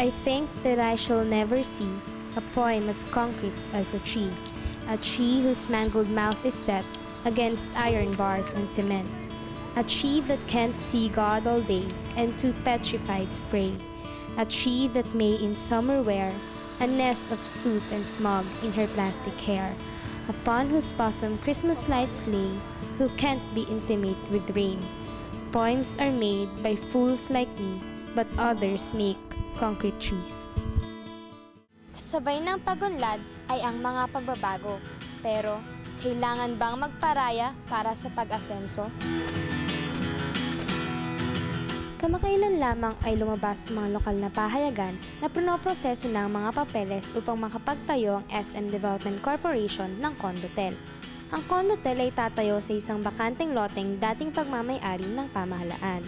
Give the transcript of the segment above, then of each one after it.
I think that I shall never see a poem as concrete as a tree whose mangled mouth is set against iron bars and cement, a tree that can't see God all day and too petrified to pray, a tree that may in summer wear a nest of soot and smog in her plastic hair, upon whose bosom Christmas lights lay, who can't be intimate with rain. Poems are made by fools like me, but others make concrete trees. Kasabay ng pagunlad ay ang mga pagbabago, pero kailangan bang magparaya para sa pag-asenso? Kamakailan lamang ay lumabas sa mga lokal na pahayagan na pinoproseso ng mga papeles upang makapagtayo ang SM Development Corporation ng Condotel. Ang Condotel ay tatayo sa isang bakanteng loteng dating pagmamay-ari ng pamahalaan.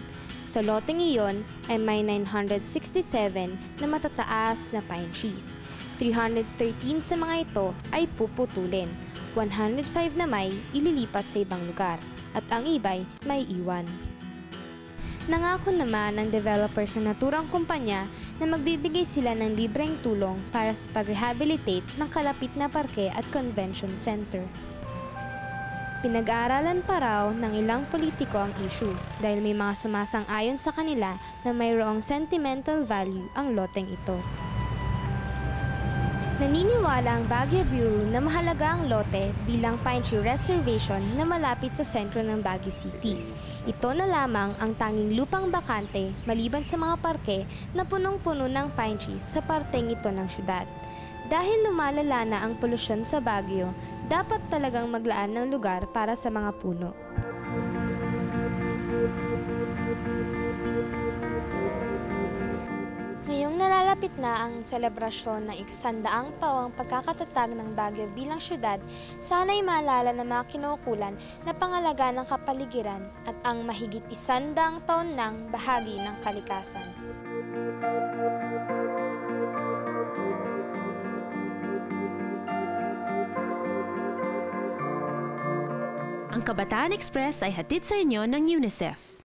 Sa loteng iyon ay may 967 na matataas na pine trees. 313 sa mga ito ay puputulin, 105 na may ililipat sa ibang lugar, at ang iba'y may iwan. Nangako naman ng developer sa naturang kumpanya na magbibigay sila ng libreng tulong para sa pag-rehabilitate ng kalapit na parke at convention center. Pinag-aaralan pa raw ng ilang politiko ang issue dahil may mga sumasang-ayon sa kanila na mayroong sentimental value ang loteng ito. Naniniwala ang Baguio Bureau na mahalaga ang lote bilang pine tree reservation na malapit sa sentro ng Baguio City. Ito na lamang ang tanging lupang bakante maliban sa mga parke na punong-puno ng pine trees sa parteng ito ng syudad. Dahil lumalala na ang polusyon sa Baguio, dapat talagang maglaan ng lugar para sa mga puno. Ngayong nalalapit na ang selebrasyon ng 100 taong pagkakatatag ng Baguio bilang syudad, sana'y maalala ng mga kinukulan na pangalagaan ng kapaligiran at ang mahigit 100 taon ng bahagi ng kalikasan. Ang Kabataan Express ay hatid sa inyo ng UNICEF.